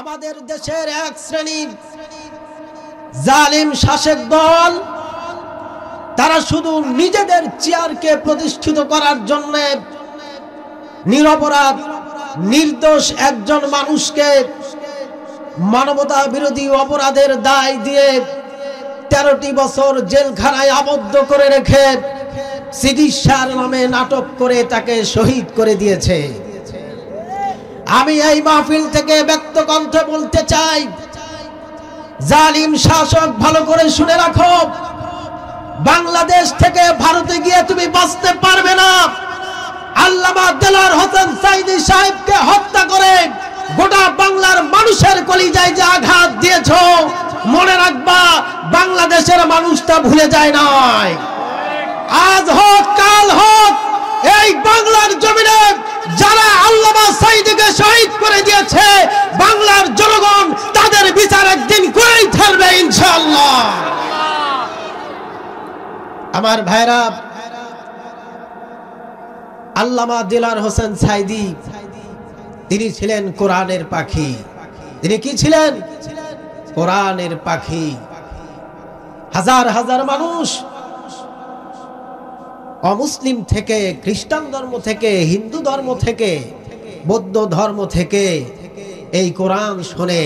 আমাদের দেশের এক শ্রেণীর জালিম শাসক দল তারা শুধু নিজেদের চেয়ারকে প্রতিষ্ঠিত করার জন্য নিরপরাধ নির্দোষ একজন মানুষকে মানবতা বিরোধী অপরাধের দায় দিয়ে 13টি বছর জেলখানায় আবদ্ধ করে রেখে চিকিৎসার নামে নাটক করে তাকে শহীদ করে দিয়েছে। আমি এই মাহফিল থেকে ব্যক্ত কণ্ঠে বলতে চাই, জালিম শাসক ভালো করে শুনে রাখো, বাংলাদেশ থেকে ভারতে গিয়ে তুমি বাঁচতে পারবে না। আল্লামা দেলোয়ার হোসেন সাঈদী সাহেবকে হত্যা করে গোটা বাংলার মানুষের কলিজায় যে আঘাত দিয়েছো, মনে রাখবা বাংলাদেশের মানুষটা ভুলে যায় নাই। আজ হোক কাল হোক, এই বাংলার জমিনে যারা আল্লামা সাঈদীকে শহীদ করে দিয়েছে, বাংলার জনগণ তাদের বিচার একদিন করেই ছাড়বে ইনশাআল্লাহ। আমার ভাইরা, আল্লামা দেলোয়ার হোসেন সাঈদী তিনি ছিলেন কোরআনের পাখি। তিনি কি ছিলেন? কোরআনের পাখি। হাজার হাজার মানুষ অমুসলিম থেকে, খ্রিস্টান ধর্ম থেকে, হিন্দু ধর্ম থেকে, বৌদ্ধ ধর্ম থেকে এই কোরআন শুনে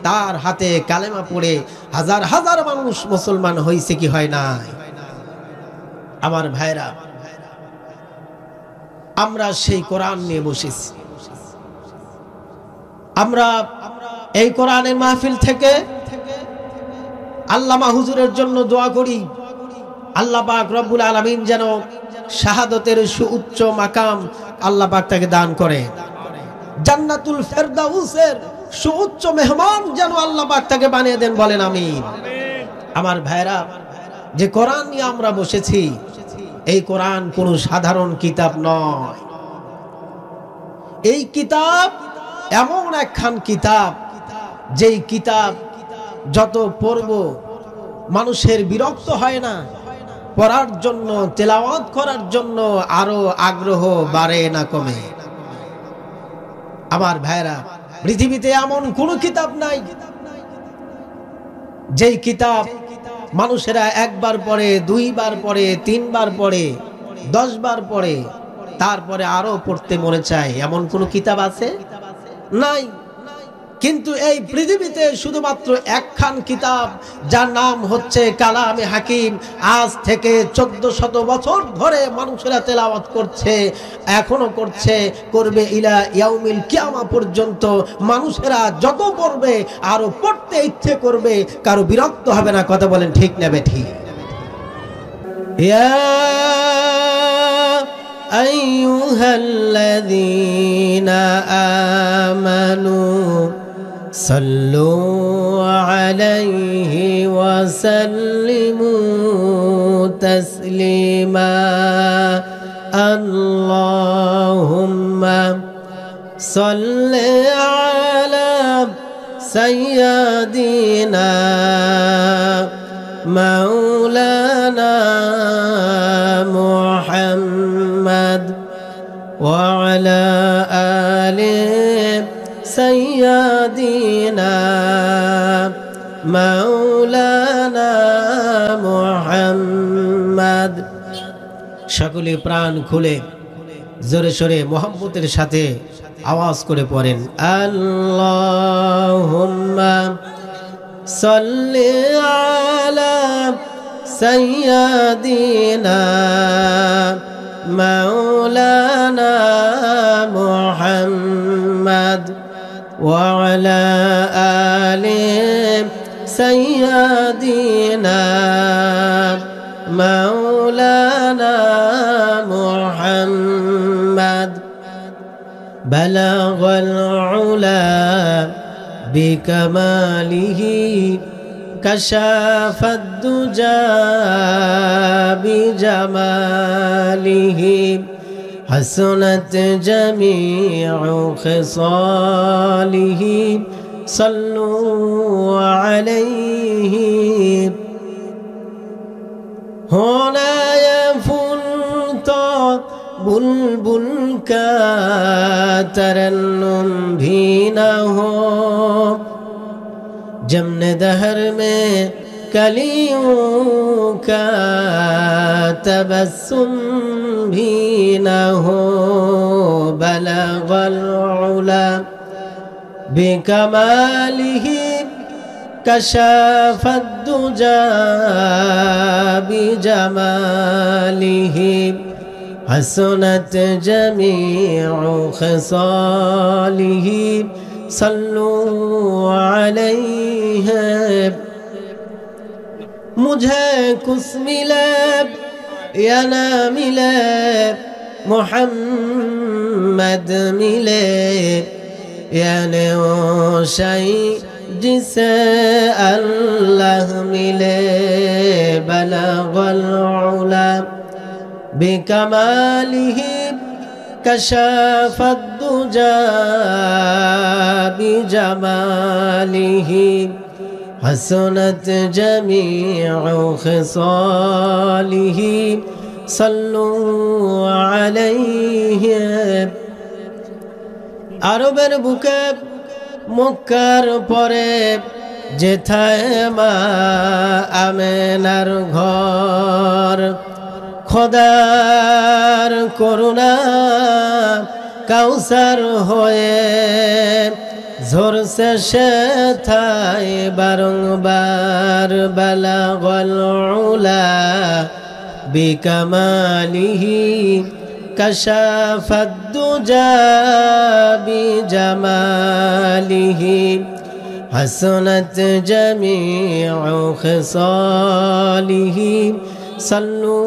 তার হাতে কালেমা পড়ে হাজার হাজার মানুষ মুসলমান হয়েছে কি হয় না? আমার ভাইরা, আমরা সেই কোরআন নিয়ে বসেছি। আমরা এই কোরআনের মাহফিল থেকে আল্লামা হুজুরের জন্য দোয়া করি, আল্লাহ পাক রব্বুল আলামিন যেন শাহাদতের সুউচ্চ মাকাম আল্লাহ পাক তাকে দান করে, জান্নাতুল ফেরদাউসের সুউচ্চ মেহমান যেন আল্লাহ পাক তাকে বানিয়ে দেন, বলেন আমিন। আমার ভাইরা, যে কোরআন নিয়ে আমরা বসেছি, এই কোরআন কোনো সাধারণ কিতাব নয়। এই কিতাব এমন একখান কিতাব, যেই কিতাব যত পড়ব মানুষের বিরক্ত হয় না, পড়ার জন্য, তেলাওয়াত করার জন্য আরো আগ্রহ বাড়ে না কমে। আমার ভাইরা, পৃথিবীতে এমন কোন কিতাব নাই যেই কিতাব মানুষেরা একবার পড়ে, দুইবার পড়ে, তিনবার পড়ে, 10 বার পড়ে, তারপরে আরো পড়তে মনে চায়, এমন কোন কিতাব আছে? নাই। কিন্তু এই পৃথিবীতে শুধুমাত্র একখান কিতাব, যার নাম হচ্ছে কালামে হাকিম, আজ থেকে 1400 বছর ধরে মানুষেরা তেলাওয়াত করছে, এখনো করছে, করবে ইলা ইয়াউমিল কিয়ামা পর্যন্ত। মানুষেরা যত পড়বে আরো পড়তে ইচ্ছে করবে, কারো বিরক্ত হবে না। কথা বলেন ঠিক না বেঠিক? ইয়া আইয়ুহাল্লাযীনা আমানু সাল্লু আলাইহি ওয়া সাল্লিমু তাসলিমা। আল্লাহুম্মা সাল্লি আলা সাইয়্যিদিনা মাওলানা মুহাম্মদ ওয়া আলা আলি সাইয়্যিদিনা মাওলানা মুহাম্মদ। সকলে প্রাণ খুলে জোরে সোরে মোহাম্মতের সাথে আওয়াজ করে পড়েন, আল্লাহুম্মা সাল্লি আলা সাইয়্যিদিনা মাওলানা মুহাম্মদ ওয়া আলা আলি সাইয়্যিদিনা মাওলানা মুহাম্মদ। বালাগাল উলা বিকামালিহি কাশাফাদ দুজা বিজামালিহি হাসনাত জামিউ খিসালিহি সাল্লু আলাইহি। হোনায়া ফুল তো बुलबुल का तरन्नुम भी न हो जमने दहर में कलियों का तबस्सुम भी न हो बलगल उला बिकमालिही कशफद दुजा बिजमालिही हसनत जमीउ खसालिही सल्लू अलैहि। मुझे कुछ मिले या न मिले मोहम्मद मिले यानी वो शई जिसे अल्लाह मिले बलगल उला बिकमालिही कशफद दुजा बिजमालिही हसनत जमीउ खसालिही सल्लू अलैहि। আরবের বুকে মক্কার পরে যেথায় মা আমেনার ঘর, খোদার করুণা কাউসার হয়ে ঝরছে সেথায় বারংবার বালাগল উলা বিকামালিহি कशफद दुजा बिजमालिही हसनत जमीउ खसालिही सल्लू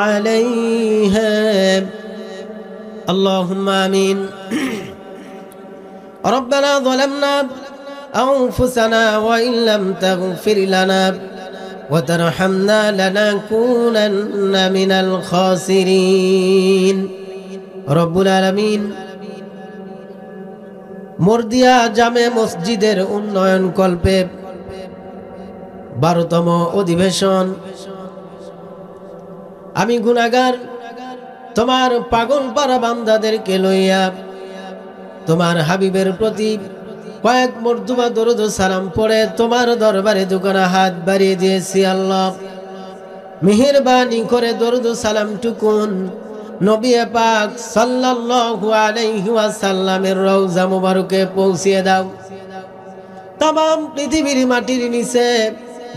अलैहि। अल्लाहुम्मा आमीन। रब्बना ज़लमना अनफुसना व इन लम तगफिर लना वतरहमना लनकूनन्न मिनल खासिरीन। रब्बुल आलामीन मुर्दिया जामे मस्जिदेर उन्नयन कल्पे 12তম অধিবেশন। আমি গুনাহগার তোমার পাগল পারা বান্দাদেরকে লইয়া তোমার হাবিবের প্রতি কয়েক মর্তবা দরুদ ও সালাম পড়ে তোমার দরবারে দুখানা হাত বাড়িয়ে দিয়েছি। আল্লাহ মেহেরবানি করে দরুদ ও সালাম টুকুন নবী পাক সাল্লাল্লাহু আলাইহি ওয়াসাল্লামের রওজা মুবারকে পৌঁছিয়ে দাও। तमाम পৃথিবীর মাটির নিচে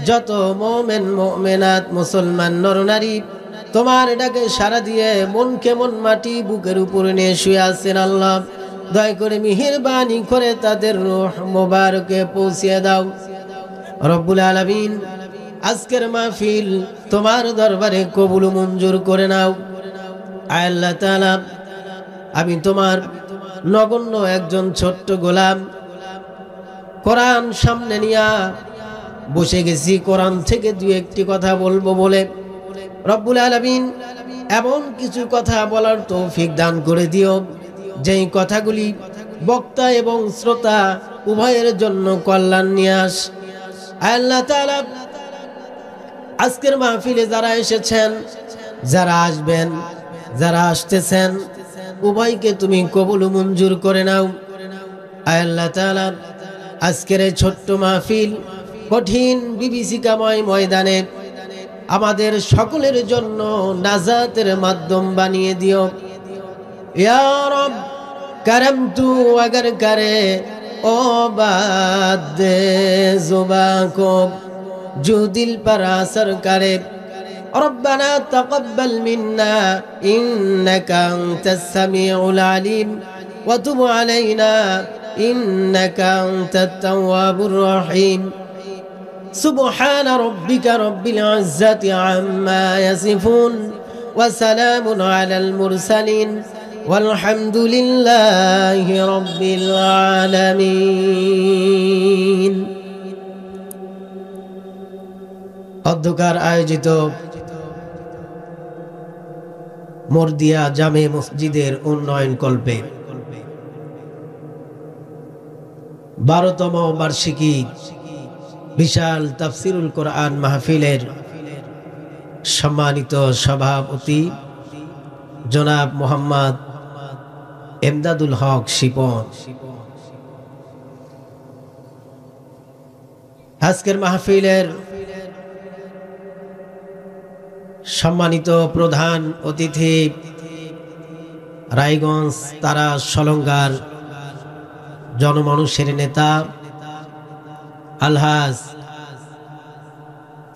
যত মুমিন মুমিনাত মুসলমান নরনারী তোমার ডাকে সাড়া দিয়ে মন কেমন মাটি বুকের উপরে নিয়ে শুয়ে আছেন, আল্লাহ দয়া করে মেহেরবানি করে তাদের রূহ মুবারকে পৌঁছিয়ে দাও। রব্বুল আলামিন আজকের মাহফিল তোমার দরবারে কবুল মঞ্জুর করে নাও। আয় আল্লাহ তাআলা, আমি তোমার নগণ্য একজন ছোট্ট গোলাম, কোরআন সামনে নিয়ে বসে গেছি, কোরআন থেকে দুই একটি কথা বলবো বলে। রব্বুল আলামিন এমন কিছু কথা বলার তৌফিক দান করে দিও যেই কথাগুলি বক্তা এবং শ্রোতা উভয়ের জন্য কল্যাণ নিয়ে আস। আল্লাহ তাআলা আজকের মাহফিলে যারা এসেছেন, যারা আসবেন, যারা আসতেছেন, উভয়কে তুমি কবুল মঞ্জুর করে নাও। আল্লাহ তাআলা আজকের এই ছোট্ট মাহফিল কঠিন বিভীষিকাময় ময়দানে আমাদের সকলের জন্য নাজাতের মাধ্যম বানিয়ে দিও। ইয়া রব करम तू अगर करे ओ बात दे जुबां को जो दिल पर असर करे। रब्बना तक़ब्बल मिन्ना इन्नका अंतस समीउल अलीम व तुब अलैना इन्नका अंतत तव्वाबुर रहीम। सुब्हान रब्बिका रब्बिल इज्जति अम्मा यसिफून व सलामुन अलल मुरसलीन वल्हम्दुलिल्लाहि रब्बिल आलामीन। অধ্যকার আয়োজিত মুর্দিয়া জামে মসজিদের উন্নয়ন কল্পে 12তম বার্ষিকী বিশাল তাফসিরুল কোরআন মাহফিলের সম্মানিত সভাপতি জনাব মোহাম্মদ এমদাদুল হক শিপন, আজকের মাহফিলের সম্মানিত প্রধান অতিথি রায়গঞ্জ তারা সলঙ্গার জনমানুষের নেতা আলহাজ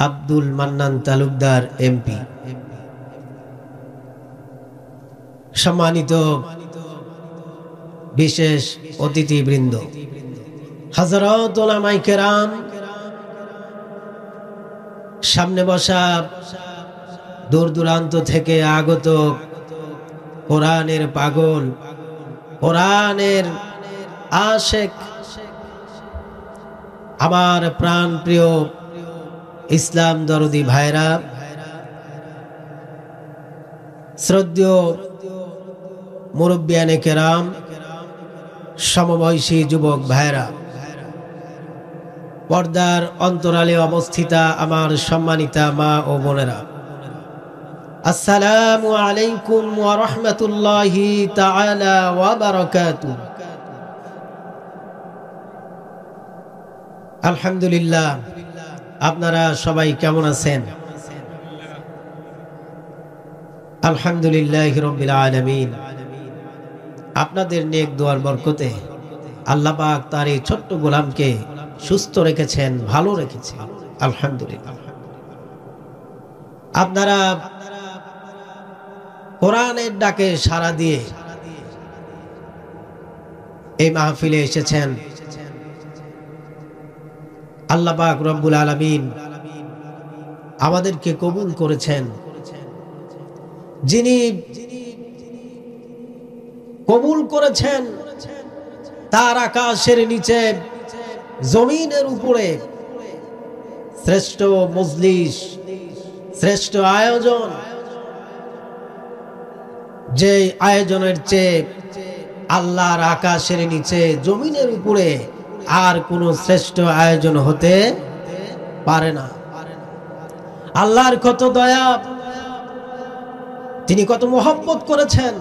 আব্দুল মান্নান তালুকদার এমপি, সম্মানিত বিশেষ অতিথিবৃন্দ, হযরত উলামায়ে কেরাম, সামনে বসা দূর দূরান্ত থেকে আগত কোরআনের পাগল, কোরআনের আশেক, আমার প্রাণ প্রিয় ইসলাম দরদি ভাইরা, শ্রদ্ধেয় মুরব্বিয়ানে কেরাম, সমবয়সী যুবক ভাইরা, পর্দার অন্তরালে অবস্থিতা আমার সম্মানিতা মা ও বোনেরা, আসসালামু আলাইকুম ওয়া রাহমাতুল্লাহি তাআলা ওয়া বারাকাতুহু। আলহামদুলিল্লাহ, আপনারা সবাই কেমন আছেন? আলহামদুলিল্লাহি রাব্বিল আলামিন। আপনাদের নেক দোয়ার বরকতে আল্লাহ পাক তার এই ছোট্ট গোলামকে সুস্থ রেখেছেন, ভালো রেখেছেন, আলহামদুলিল্লাহ। আপনারা কোরআনের ডাকে সাড়া দিয়ে এই মাহফিলে এসেছেন। আল্লাহ পাক রব্বুল আলামিন আমাদেরকে কবুল করেছেন। যিনি কবুল করেছেন তার আকাশের নিচে জমিনের উপরে শ্রেষ্ঠ মজলিস, শ্রেষ্ঠ আয়োজন, যে আয়োজনের চেয়ে আল্লাহর আকাশের নিচে জমিনের উপরে আর কোন শ্রেষ্ঠ আয়োজন হতে পারে না। আল্লাহর কত দয়া, তিনি কত মহব্বত করেছেন,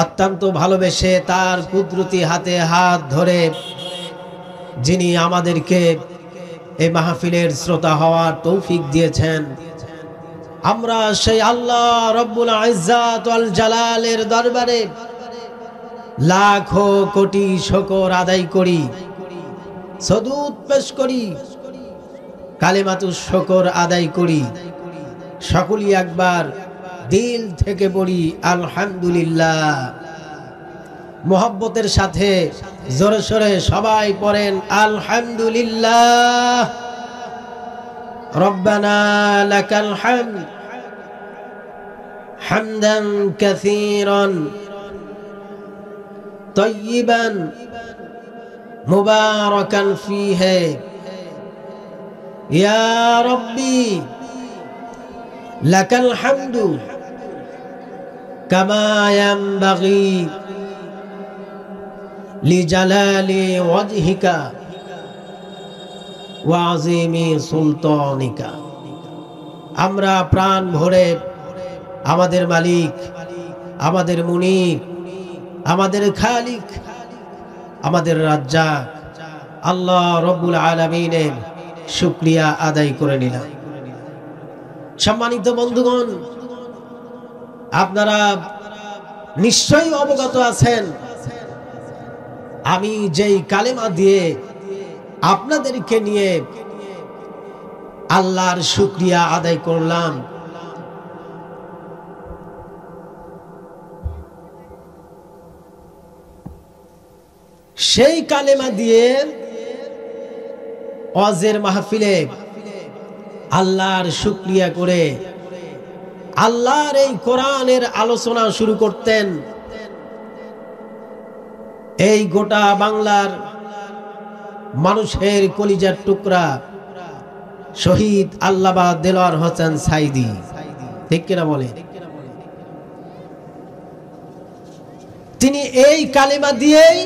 অত্যন্ত ভালোবেসে তার কুদরতি হাতে হাত ধরে যিনি আমাদেরকে এই মাহফিলের শ্রোতা হওয়ার তৌফিক দিয়েছেন। আমরা সেই আল্লাহ রব্বুল ইজ্জাত ওয়াল জালালের দরবারে লাখো কোটি শুকর আদায় করি, সদুদ পেশ করি, কালিমাতুশ শুকর আদায় করি। সকলেই একবার দিল থেকে পড়ি আলহামদুলিল্লাহ। মোহাব্বতের সাথে জোরে সোরে সবাই পড়েন আলহামদুলিল্লাহ। রব্বানা লাকাল হামদ হামদান কাসীরান তাইয়িবান মুবারাকান ফীহি ইয়া রাব্বি লাকাল হামদু কামা ইয়ানবাগি লিজালালি ওয়াজহিকা ওয়া আযীমি সুলতানিকা। আমরা প্রাণ ভরে আমাদের মালিক, আমাদের মুনিব, আমাদের খালিক, আমাদের রাজ্জাক আল্লাহ রব্বুল আলামিনের শুকরিয়া আদায় করে নিলাম। সম্মানিত বন্ধুগণ, আপনারা নিশ্চয়ই অবগত আছেন আমি যেই কালেমা দিয়ে আপনাদেরকে নিয়ে আল্লাহর শুকরিয়া আদায় করলাম, সেই কালেমা দিয়ে ওয়াজের মাহফিলে আল্লাহর শুকরিয়া করে আল্লাহর এই কোরআনের আলোচনা শুরু করতেন। এই গোটা বাংলার মানুষের কলিজার টুকরা শহীদ আল্লামা দেলোয়ার হোসেন সাইদি, ঠিক কিনা বলে? তিনি এই কালেমা দিয়েই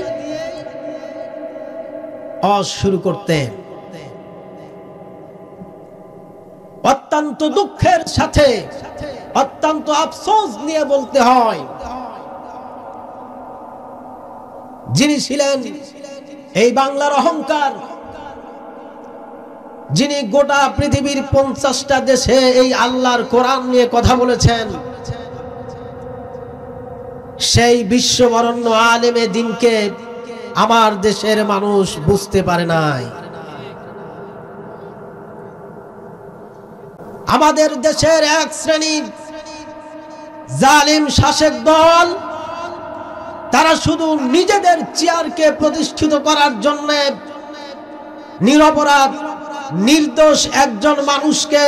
ওয়াজ শুরু করতেন। অত্যন্ত দুঃখের সাথে, অত্যন্ত আফসোস নিয়ে বলতে হয়, যিনি ছিলেন এই বাংলার অহংকার, যিনি গোটা পৃথিবীর 50টা দেশে এই আল্লাহর কোরআন নিয়ে কথা বলেছেন, সেই বিশ্ববরণ্য আলেমে দ্বীনকে আমার দেশের মানুষ বুঝতে পারে নাই। আমাদের দেশের এক শ্রেণীর জালিম শাসক দল, তারা শুধু নিজেদের চেয়ারকে প্রতিষ্ঠিত করার জন্য নিরপরাধ নির্দোষ একজন মানুষকে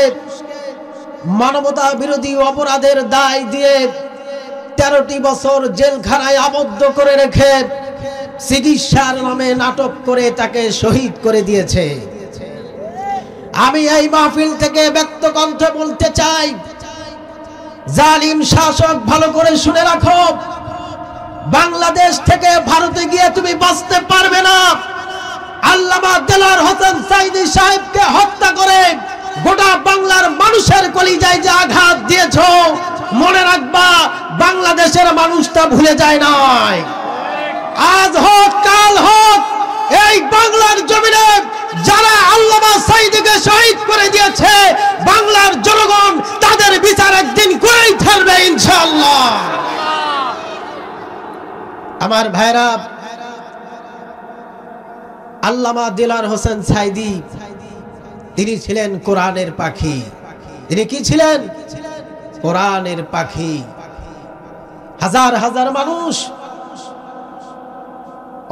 মানবতা বিরোধী অপরাধের দায় দিয়ে 13টি বছর জেলখানায় আবদ্ধ করে রেখে চিকিৎসার নামে নাটক করে তাকে শহীদ করে দিয়েছে। আমি এই মাহফিল থেকে ব্যক্ত কণ্ঠে বলতে চাই, জালিম শাসক ভালো করে শুনে রাখো, বাংলাদেশ থেকে ভারতে গিয়ে তুমি বাঁচতে পারবে না। আল্লামা দেলোয়ার হোসেন সাঈদী সাহেবকে হত্যা করে গোটা বাংলার মানুষের কলিজায় যে আঘাত দিয়েছো, মনে রাখবা বাংলাদেশের মানুষটা ভুলে যায় নাই। আজ হোক কাল হোক, এই বাংলার জমিনে যারা আল্লামা সাঈদীকে শহীদ করে দিয়েছে, বাংলার জনগণ তাদের বিচার একদিন করেই ফেলবে ইনশাআল্লাহ। আমার ভাইরা, আল্লামা দেলোয়ার হোসেন সাঈদী তিনি ছিলেন কোরআনের পাখি। তিনি কি ছিলেন? কোরআনের পাখি। হাজার হাজার মানুষ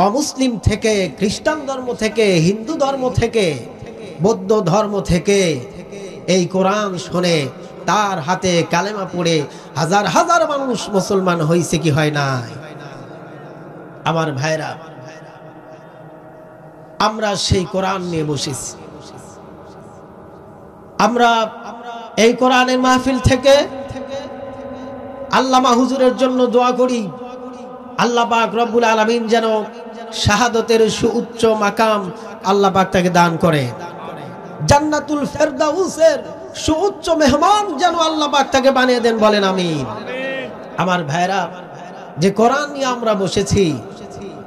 অমুসলিম থেকে, খ্রিস্টান ধর্ম থেকে, হিন্দু ধর্ম থেকে, বৌদ্ধ ধর্ম থেকে এই কোরআন শুনে তার হাতে কালেমা পড়ে হাজার হাজার মানুষ মুসলমান হয়েছে কি হয় নাই? আমার ভাইরা, আমরা সেই কোরআন নিয়ে বসেছি। আমরা এই কোরআনের মাহফিল থেকে আল্লামা হুজুরের জন্য দোয়া করি, আল্লাহ পাক রব্বুল আলামিন যেন শাহাদতের সুউচ্চ মাকাম আল্লাহ পাক তাকে দান করে, জান্নাতুল ফেরদাউসের সুউচ্চ মেহমান যেন আল্লাহ পাক তাকে বানিয়ে দেন, বলেন আমিন। আমার ভাইরা, যে কোরআন নিয়ে আমরা বসেছি,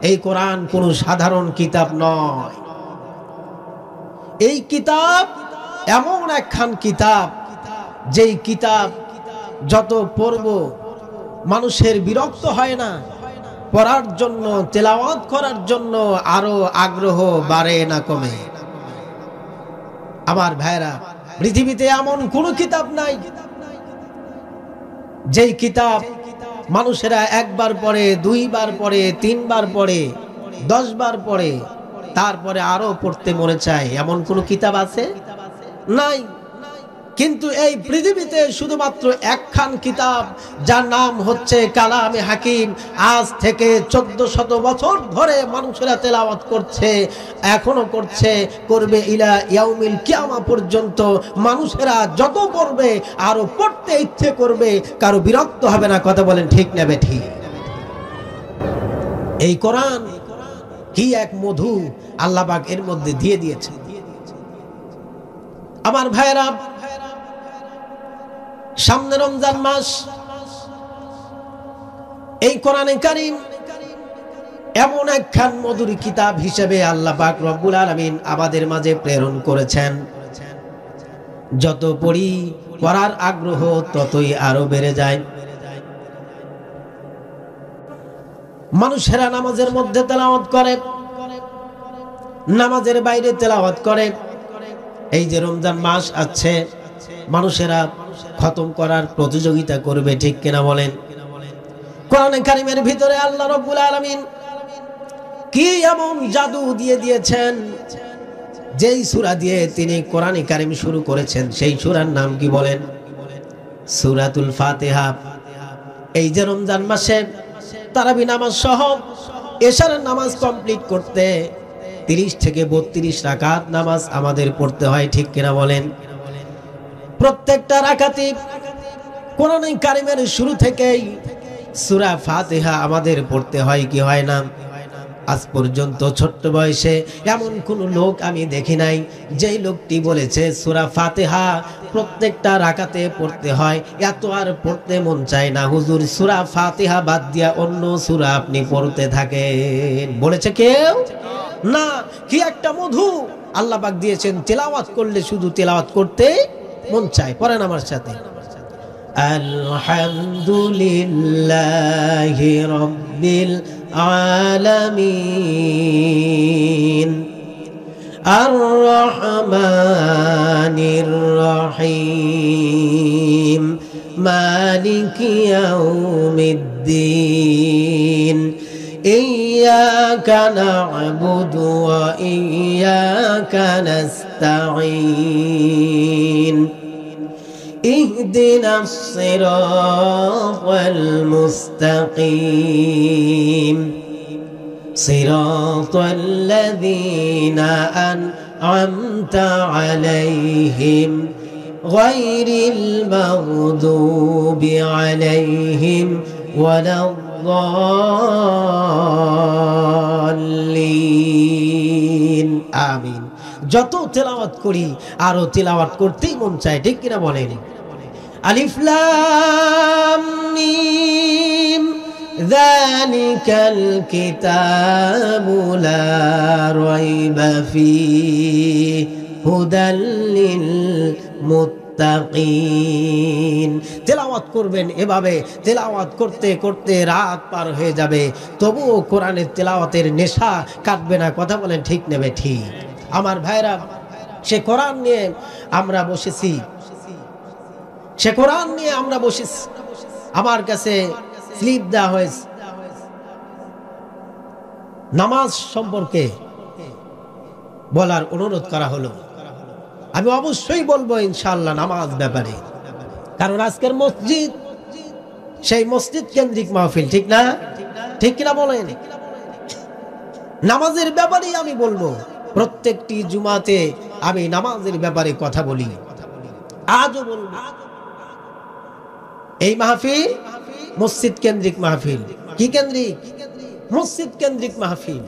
এই কোরআন কোনো সাধারণ কিতাব নয়। এই কিতাব এমন একখান কিতাব, যেই কিতাব যত পড়ব মানুষের বিরক্ত হয় না, পড়ার জন্য, তেলাওয়াত করার জন্য আরো আগ্রহ বাড়ে না কমে। আমার ভাইরা, পৃথিবীতে এমন কোন কিতাব নাই যেই কিতাব মানুষেরা একবার পড়ে, দুইবার পড়ে, তিনবার পড়ে, 10 বার পড়ে, তারপরে আরো পড়তে মনে চায়, এমন কোন কিতাব আছে? নাই। কিন্তু এই পৃথিবীতে শুধুমাত্র একখান কিতাব, যার নাম হচ্ছে কালামে হাকিম, আজ থেকে 1400 বছর ধরে মানুষেরা তেলাওয়াত করছে, এখনো করছে, করবে ইলা ইয়াউমিল কিয়ামা পর্যন্ত। মানুষেরা যত পড়বে আরো পড়তে ইচ্ছে করবে, কারো বিরক্ত হবে না। কথা বলেন ঠিক না বেঠিক? এই কোরআন কি এক মধু আল্লাহ পাক এর মধ্যে দিয়ে দিয়েছে। আমার ভাইরা, সামনে রমজান মাস, এই কোরআনে কারীম এমন একখান মধুর কিতাব হিসেবে আল্লাহ পাক রব্বুল আলামিন আমাদের মাঝে প্রেরণ করেছেন। যত পড়ি, পড়ার আগ্রহ ততই আরো বেড়ে যায়। মানুষেরা নামাজের মধ্যে তেলাওয়াত করে, নামাজের বাইরে তেলাওয়াত করে। এই যে রমজান মাস আছে, মানুষেরা খতম করার প্রতিযোগিতা করবে, ঠিক কিনা বলেন? কোরআনে কারীমের ভিতরে আল্লাহ রাব্বুল আলামিন কি এমন জাদু দিয়ে দিয়েছেন, যেই সূরা দিয়ে তিনি কোরআনে কারীম শুরু করেছেন, সেই সূরার নাম কি বলেন? সূরাতুল ফাতিহা। এই যে রমজান মাসে তারাবি নামাজ সহ এশার নামাজ কমপ্লিট করতে 30 থেকে 32 রাকাত নামাজ আমাদের পড়তে হয়, ঠিক কিনা বলেন? প্রত্যেকটা রাকাতে কোরআনে কারীমের শুরু থেকেই সূরা ফাতিহা আমাদের পড়তে হয় কি হয় না? আজ পর্যন্ত ছোট্ট বয়সে এমন কোন লোক আমি দেখি নাই যেই লোকটি বলেছে সূরা ফাতিহা প্রত্যেকটা রাকাতে পড়তে হয়, এত আর পড়তে মন চায় না হুজুর, সূরা ফাতিহা বাদ দিয়া অন্য সূরা আপনি পড়তে থাকেন, বলেছে কেউ? না। কি একটা মধু আল্লাহ পাক দিয়েছেন, তেলাওয়াত করলে শুধু তেলাওয়াত করতে মন চায়। পড়েন আমার সাথে, আলহামদুলিল্লাহি রাব্বিল আলামিন আর রহমানির রহিম মালিকি ইয়াউমিদ্দিন ইয়্যাকা না'বুদু ওয়া ইয়্যাকা নাস্তাঈন ইহদিনাস সিরাতাল মুস্তাকিম সিরাতাল লাযীনা আন'আমতা আলাইহিম গায়রিল মাগদুবি আলাইহিম ওয়ালাদ-দাল্লিন। আমিন। যত তেলাওয়াত করি আরো তেলাওয়াত করতেই মন চায়, ঠিক কিনা বলেন? আলিফ লাম মিম যালিকাল কিতাবু লা রাইবা ফীহি হুদাল লিল মুত্তাকিন। তেলাওয়াত করবেন, এভাবে তেলাওয়াত করতে করতে রাত পার হয়ে যাবে, তবুও কোরআনের তেলাওয়াতের নেশা কাটবে না। কথা বলেন ঠিক নেবে ঠিক? আমার ভাইরা, সে কোরআন নিয়ে আমরা বসেছি, সে কোরআন নিয়ে আমরা বসেছি। আমার কাছে স্লিপ দেওয়া হয়েছে নামাজ সম্পর্কে বলার অনুরোধ করা হলো। আমি অবশ্যই বলবো ইনশাআল্লাহ নামাজ ব্যাপারে, কারণ আজকের মসজিদ সেই মসজিদ কেন্দ্রিক মাহফিল, ঠিক না? ঠিক কিনা বলেন? নামাজের ব্যাপারেই আমি বলবো। প্রত্যেকটি জুমাতে আমি নামাজের ব্যাপারে কথা বলি, আজও বলবো। এই মাহফিল মসজিদ কেন্দ্রিক মাহফিল। কি কেন্দ্রিক? মসজিদ কেন্দ্রিক মাহফিল।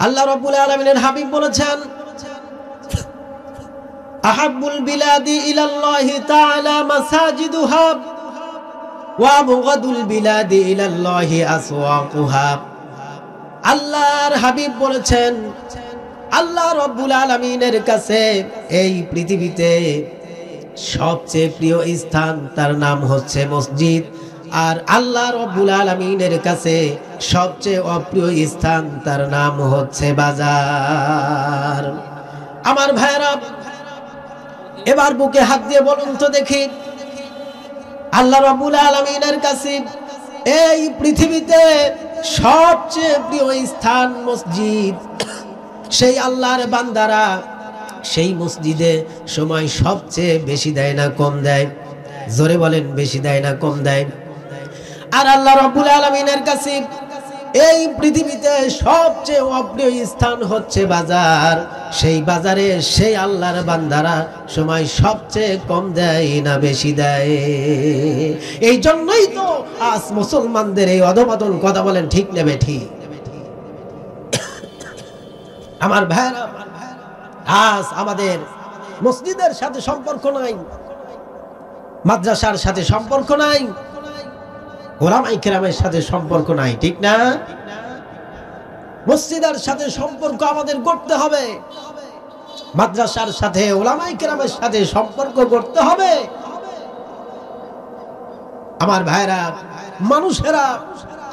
আল্লাহ রাব্বুল আলামিনের হাবিব বলেছেন, আহাব্বুল বিলাদি ইলাল্লাহি তাআলা মাসাজিদুহা ওয়া আবগাদুল বিলাদি ইলাল্লাহি আসওয়াকুহা। আল্লাহর হাবিব বলেছেন, আল্লাহ রাব্বুল আলামিনের কাছে এই পৃথিবীতে সবচেয়ে প্রিয় স্থান তার নাম হচ্ছে মসজিদ, আর আল্লাহ রাব্বুল আলামিনের কাছে সবচেয়ে অপ্রিয় স্থান তার নাম হচ্ছে বাজার। আমার ভাইরা, এবার বুকে হাত দিয়ে বলুন তো দেখি, আল্লাহ রাব্বুল আলামিনের কাছে এই পৃথিবীতে সবচেয়ে প্রিয় স্থান মসজিদ। সেই আল্লাহর বান্দারা সেই মসজিদে সময় সবচেয়ে বেশি দেয় না কম দেয়? জোরে বলেন, বেশি দেয় না কম দেয়? আর আল্লাহ রাব্বুল আলামিনের কাছে এই পৃথিবীতে সবচেয়ে অপ্রিয় স্থান হচ্ছে বাজার। সেই বাজারে সেই আল্লাহর বান্দারা সময় সবচেয়ে কম দেয় না বেশি দেয়? এই জন্যই তো আজ মুসলমানদের এই অধপতন। কথা বলেন ঠিক নেবে ঠিক? আমার ভাইরা, আজ আমাদের মসজিদের সাথে সম্পর্ক নাই, মাদ্রাসার সাথে সম্পর্ক নাই, ওলামায়ে কেরামের সাথে সম্পর্ক নাই, ঠিক না? মসজিদের সাথে সম্পর্ক আমাদের করতে হবে, মাদ্রাসার সাথে ওলামায়ে কেরামের সাথে সম্পর্ক করতে হবে। আমার ভাইরা, মানুষেরা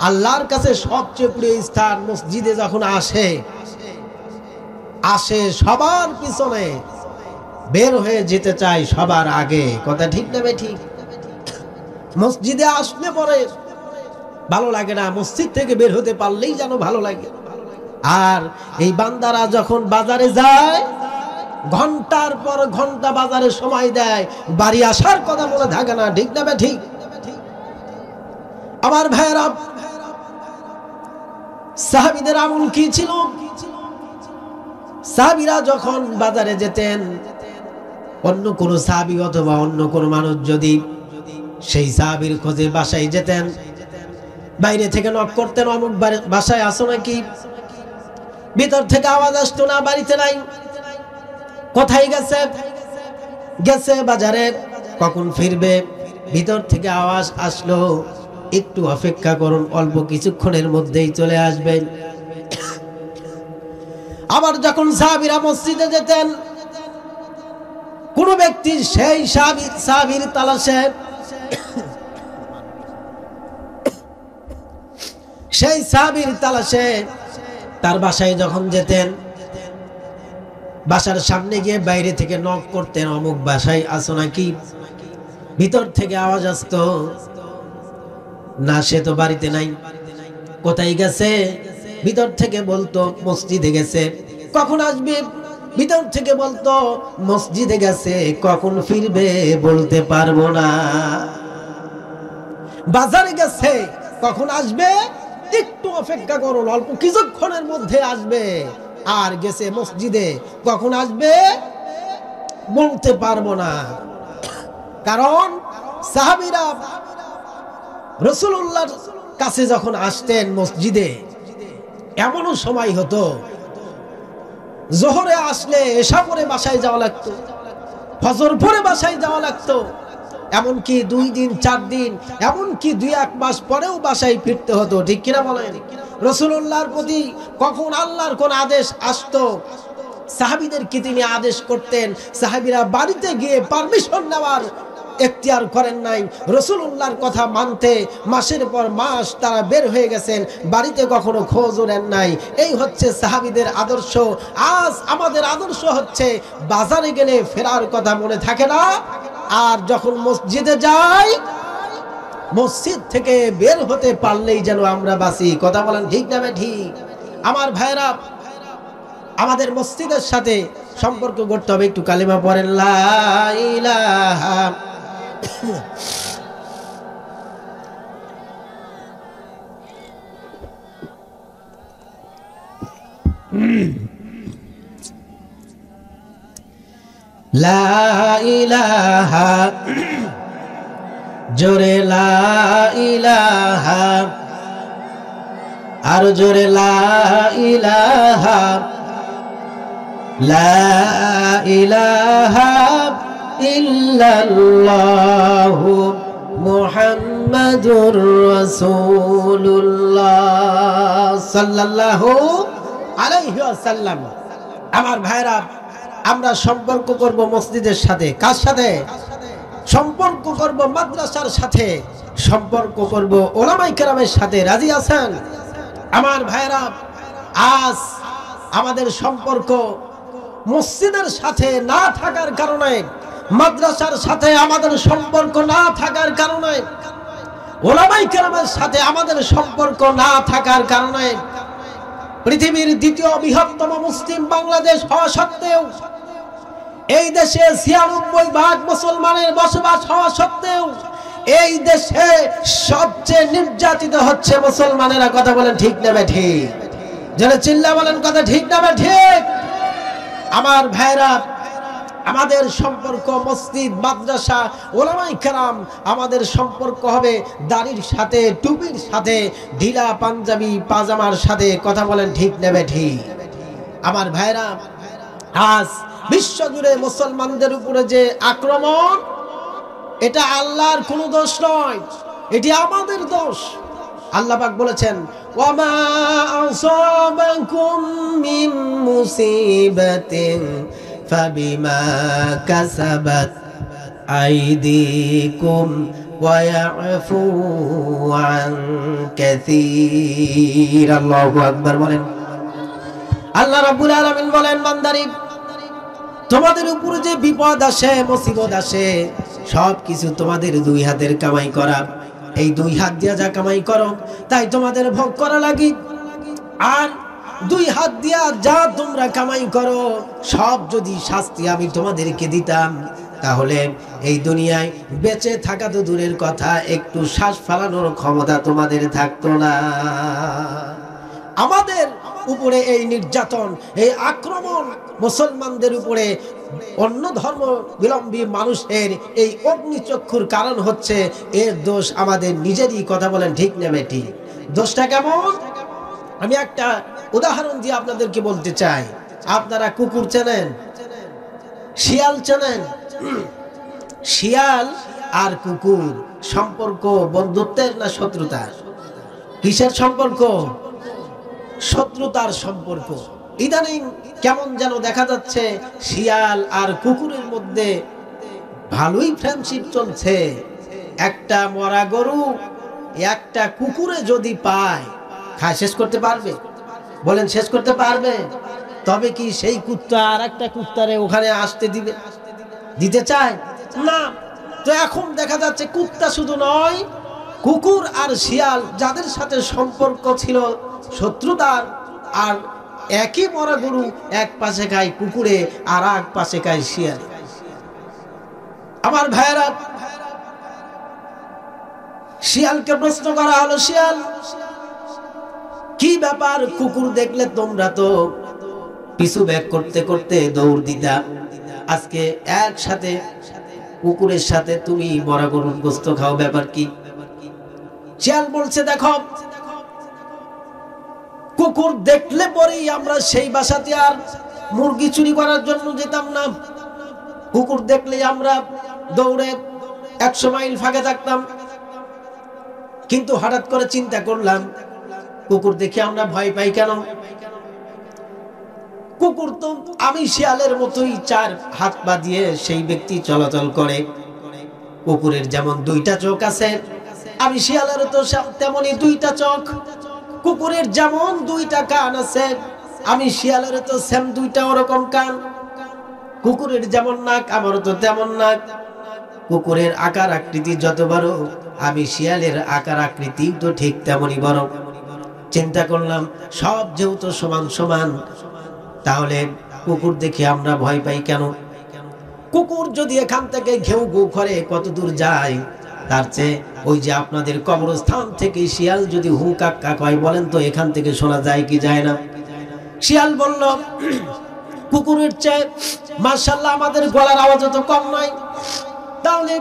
আল্লাহর কাছে সবচেয়ে প্রিয় স্থান মসজিদে যখন আসে সবার পিছনে, বের হয়ে যেতে চায় সবার আগে। কথা ঠিক না ঠিক? মসজিদে আসলে পরে ভালো লাগে না, মসজিদ থেকে বের হতে পারলেই যেন ভালো লাগে। আর এই বান্দারা যখন বাজারে যায়, ঘন্টার পর ঘন্টা বাজারে সময় দেয়, বাড়ি আসার কথা মনে থাকে না, ঠিক না ঠিক? আমার ভাইরা, সাহাবীদের আমল কি ছিল? সাহাবীরা যখন বাজারে যেতেন, অন্য কোন সাহাবী অথবা অন্য কোন মানুষ যদি সেই সাহাবীর খোঁজে বাসায় যেতেন, বাইরে থেকে নক করতেন, অমুক বাসায় আসো নাকি? ভিতর থেকে আওয়াজ আসতো না, বাড়িতে নাই। কোথায় গেছে? গেছে বাজারে, কখন ফিরবে? ভিতর থেকে আওয়াজ আসলো, একটু অপেক্ষা করুন, অল্প কিছুক্ষণের মধ্যেই চলে আসবেন। আবার যখন সাহাবীরা মসজিদে যেতেন, কোন ব্যক্তি সেই সাহাবীর তালাশে তার বাসায় যখন যেতেন, বাসার সামনে গিয়ে বাইরে থেকে নক করতেন, অমুক বাসায় আছো নাকি? ভিতর থেকে আওয়াজ আসতো, না সে তো বাড়িতে নাই। কোথায় গেছে? ভিতর থেকে বলতো মসজিদে গেছে। কখন আসবে? ভিতর থেকে বলতো মসজিদে গেছে। কখন ফিরবে বলতে পারবো না। বাজারে গেছে, কখন আসবে? একটু অপেক্ষা করো, অল্প কিছুক্ষণের মধ্যে আসবে। আর গেছে মসজিদে, কখন আসবে বলতে পারবো না। কারণ সাহাবীরা রাসূলুল্লাহর কাছে যখন আসতেন মসজিদে, এমনও সময় হতো জোহরে আসলে এশা পরে বাসায় যাওয়া লাগতো, ফজর পরে বাসায় যাওয়া লাগতো, এমনকি 2 দিন 4 দিন, এমনকি 2-1 মাস পরেও বাসায় ফিরতে হতো। ঠিক কিনা বলেন? রাসূলুল্লাহর প্রতি কখন আল্লাহর কোন আদেশ আসতো, সাহাবীদেরকে তিনি আদেশ করতেন, সাহাবীরা বাড়িতে গিয়ে পারমিশন নেওয়ার এখতিয়ার করেন নাই। রাসূলুল্লাহর কথা মানতে মাসের পর মাস তারা বের হয়ে গেছেন, বাড়িতে কখনো খোঁজও নেন নাই। এই হচ্ছে সাহাবীদের আদর্শ। আজ আমাদের আদর্শ হচ্ছে বাজারে গেলে ফেরার কথা মনে থাকে না, আর যখন মসজিদে যাই মসজিদ থেকে বের হতে পারলেই যেন আমরা বাঁচি। কথা বলেন ঠিক না ঠিক? আমার ভাইরা, আমাদের মসজিদের সাথে সম্পর্ক করতে হবে। একটু কালিমা পড়েন, লা ইলাহা লা ইলাহা, জোরে লা ইলাহা, আর জোরে লা ইলাহা, লা ইলাহা ইল্লাল্লাহু মুহাম্মাদুর রাসূলুল্লাহ সাল্লাল্লাহু আলাইহি ওয়াসাল্লাম। আমার ভাইরা, আমরা সম্পর্ক করব মসজিদের সাথে। কার সাথে সম্পর্ক করব? মাদ্রাসার সাথে সম্পর্ক করব, উলামায়ে কেরামের সাথে। রাজি আছেন? আমার ভাইরা, আজ আমাদের সম্পর্ক মসজিদের সাথে না থাকার কারণে, মাদ্রাসার সাথে আমাদের সম্পর্ক না থাকার কারণে, উলামায়ে কেরামের সাথে আমাদের সম্পর্ক না থাকার কারণে, পৃথিবীর দ্বিতীয় বৃহত্তম মুসলিম বাংলাদেশ হওয়া সত্ত্বেও, এই দেশে ৯৬% মুসলমানের বসবাস হওয়া সত্ত্বেও, এই দেশে সবচেয়ে নির্যাতিত হচ্ছে মুসলমানেরা। কথা বলেন ঠিক না ঠিক? যারা চিল্লা বলেন কথা ঠিক না ঠিক? আমার ভাইরা, আমাদের সম্পর্ক মসজিদ, মাদ্রাসা, উলামায়ে কেরাম, আমাদের সম্পর্ক হবে দাড়ির সাথে, টুপির সাথে, ঢিলা পাঞ্জাবি পাজামার সাথে। কথা বলেন ঠিক নেবে ঠিক? আমার ভাইরা, আজ বিশ্বজুড়ে মুসলমানদের উপরে যে আক্রমণ, এটা আল্লাহর কোনো দোষ নয়, এটি আমাদের দোষ। আল্লাহ পাক বলেছেন, ওয়ামা আসাবাকুম মিন মুসিবাতিন ফাবিমা কাসাবাত আইদিকুম ওয়া ইয়াফু আন কাসীর। আল্লাহু আকবার বলেন। আল্লাহ রাব্বুল আলামিন বলেন, বান্দারি, তোমাদের উপরে যে বিপদ আসে, মুসিবত আসে, সব কিছু তোমাদের 2 হাতের কামাই করা। এই 2 হাত দিয়া যা কামাই করো তাই তোমাদের ভোগ করা লাগি। আর 2 হাত দিয়া যা তোমরা কামাই করো, সব যদি শাস্তি আমি তোমাদেরকে দিতাম, তাহলে এই দুনিয়ায় বেঁচে থাকা তো দূরের কথা, একটু শ্বাস ফেলানোর ক্ষমতা তোমাদের থাকতো না। আমাদের উপরে এই নির্যাতন, এই আক্রমণ, মুসলমানদের উপরে অন্য ধর্মাবলম্বী মানুষের এই অগ্নিচক্ষুর কারণ হচ্ছে, এর দোষ আমাদের নিজেরই। কথা বলেন ঠিক নেবে ঠিক? দোষটা কেমন? আমি একটা উদাহরণ দিয়ে আপনাদেরকে বলতে চাই। আপনারা কুকুর চেনেন, শিয়াল চেনেন? শিয়াল আর কুকুর সম্পর্ক বন্ধুত্বের না শত্রুতার? কিসের সম্পর্ক? শত্রুতার সম্পর্ক। ইদানিং কেমন যেন দেখা যাচ্ছে শিয়াল আর কুকুরের মধ্যে ভালোই ফ্রেন্ডশিপ চলছে। একটা মরা গরু একটা কুকুরে যদি পায়, খায় শেষ করতে পারবে? বলেন শেষ করতে পারবে? তবে কি সেই কুত্তা আর একটা কুত্তারে ওখানে আসতে দিতে চায় না। তো এখন দেখা যাচ্ছে কুত্তা শুধু নয়, কুকুর আর শিয়াল যাদের সাথে সম্পর্ক ছিল শত্রুতার, আর একই মরা গরু এক পাশে খায় কুকুরে আর এক পাশে খায় শিয়ালে। আমার ভাইয়েরা, শিয়ালকে প্রশ্ন করা হলো, শিয়াল কি ব্যাপার? কুকুর দেখলে তোমরা তো পিছু ব্যাক করতে করতে দৌড় দিতা, আজকে একসাথে কুকুরের সাথে তুমি মরা গরুর গোশত খাও, ব্যাপার কি? শিয়াল বলছে, দেখো কুকুর দেখলে পরেই আমরা সেই বাসাতে আর মুরগি চুরি করার জন্য যেতাম না। কুকুর দেখলে আমরা দৌড়ে 100 মাইল ফাঁকে থাকতাম। কিন্তু হঠাৎ করে চিন্তা করলাম, কুকুর দেখে আমরা ভয় পাই কেন? কুকুর তো আমি শিয়ালের মতোই 4 হাত পা দিয়ে সেই ব্যক্তি চলাচল করে। কুকুরের যেমন 2টা চোখ আছে, আমি শিয়ালেরও তো তেমনই 2টা চোখ। কুকুরের যেমন 2টা কান আছে, আমি শিয়ালেরও তো সেম 2টা ওরকম কান। কুকুরের যেমন নাক, আমারও তো তেমন নাক। কুকুরের আকার আকৃতি যত বড়, আমি শিয়ালের আকার আকৃতি তো ঠিক তেমনই বড়। চিন্তা করলাম সব যেহেতু সমান সমান, তাহলে কুকুর দেখে আমরা ভয় পাই কেন? কুকুর যদি এখান থেকে ঘেউ ঘেউ করে কত দূর যায়, তার চেয়ে ওই যে আপনাদের কবরস্থান থেকে শিয়াল যদি হু কাক্কা কয়, বলেন তো এখান থেকে শোনা যায় কি যায় না? শিয়াল বলল, কুকুরের চেয়ে মাশাআল্লাহ আমাদের গলার আওয়াজ তো কম নয়, তাহলে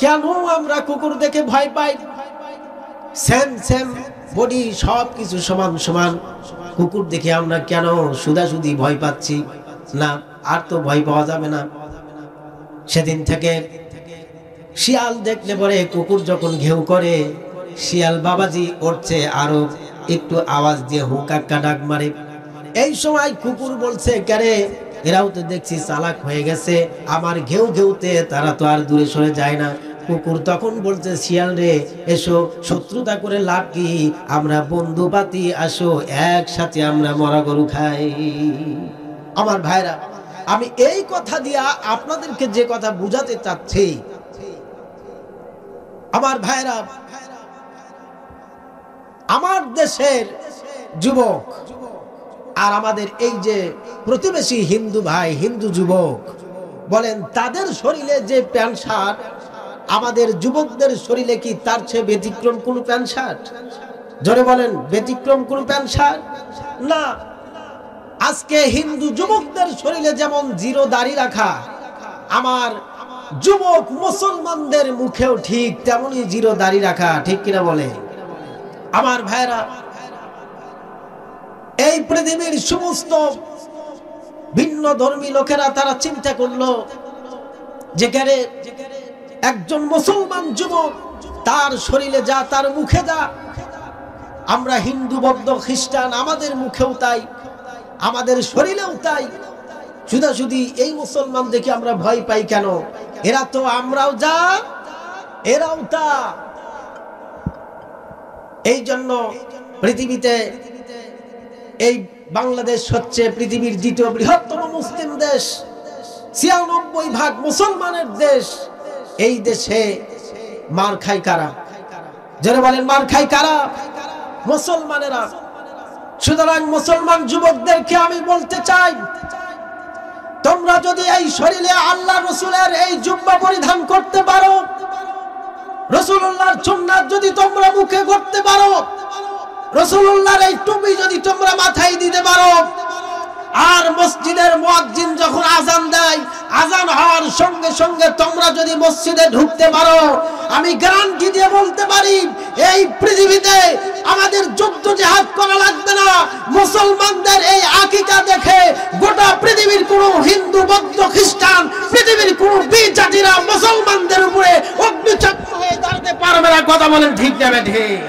কেন আমরা কুকুর দেখে ভয় পাই? সেম সেম বডি, সব কিছু সমান সমান, কুকুর দেখে আমরা কেন শুধাশুধি ভয় পাচ্ছি? না, আর তো ভয় পাওয়া যাবে না। সেদিন থেকে শিয়াল দেখলে পরে কুকুর যখন ঘেউ করে, শিয়াল বাবাজি উঠছে আরো একটু আওয়াজ দিয়ে হু কাক্কা ডাক মারে। এই সময় কুকুর বলছে, কারে এরাও তো দেখছি চালাক হয়ে গেছে, আমার ঘেউ ঘেউতে তারা তো আর দূরে সরে যায় না। কুকুর তখন বলছে, শিয়াল রে এসো, শত্রুতা করে লাভ কি, আমরা বন্ধু পাতি, আসো একসাথে আমরা মরা গরু খাই। আমার ভাইরা, আমি এই কথা দিয়া আপনাদেরকে যে কথা বুঝাতে চাচ্ছি, আমার ভাইরা, আমার দেশের যুবক আর আমাদের এই যে প্রতিবেশী হিন্দু ভাই, হিন্দু যুবক, বলেন তাদের শরীরে যে প্যান্ট শার্ট, আমাদের যুবকদের শরীরে কি তার চেয়ে ব্যতিক্রম কোন প্যান্ট শার্ট? জোরে বলেন, ব্যতিক্রম কোন প্যান্ট শার্ট না। আজকে হিন্দু যুবকদের শরীরে যেমন জিরো দাড়ি রাখা, আমার যুবক মুসলমানদের মুখেও ঠিক তেমনই জিরো দাড়ি রাখা, ঠিক কিনা বলে? আমার ভাইরা, এই পৃথিবীর সমস্ত ভিন্ন ধর্মী লোকেরা তারা চিন্তা করলো, যেখানে একজন মুসলমান যুবক তার শরীরে যা, তার মুখে যা, আমরা হিন্দু বৌদ্ধ খ্রিস্টান আমাদের মুখেও তাই, আমাদের শরীরেও তাই। শুধু এই মুসলমান দেখে আমরা ভয় পাই কেন? এরা তো আমরাও যা, এরাও তা। এই জন্য পৃথিবীতে এই বাংলাদেশ হচ্ছে পৃথিবীর 2য় বৃহত্তম মুসলিম দেশ, 96% মুসলমানের দেশ। এই দেশে মার খায় কারা? যারা বলেন মার খায় কারা? মুসলমানেরা। সুতরাং মুসলমান যুবকদেরকে আমি বলতে চাই, তোমরা যদি এই শরীরে আল্লাহ রসুলের এই জুব্বা পরিধান করতে পারো, রাসূলুল্লাহর সুন্নাত যদি তোমরা মুখে করতে পারো, রাসূলুল্লাহর এই টুপি যদি তোমরা মাথায় দিতে পারো, আর মসজিদের মুয়াজ্জিন যখন আযান দেয়, আযান হওয়ার সঙ্গে সঙ্গে তোমরা যদি মসজিদে ঢুকতে পারো, আমি গ্যারান্টি দিয়ে বলতে পারি এই পৃথিবীতে আমাদের যুদ্ধ জিহাদ করা লাগবে না। মুসলমানদের এই আকীদা দেখে গোটা পৃথিবীর কোন হিন্দু বৌদ্ধ খ্রিস্টান, পৃথিবীর কোন বিজাতিরা মুসলমানদের উপরে অগ্নিচক্র হয়ে দাঁড়াতে পারবে না। কথা বলেন ঠিক না ঠিক?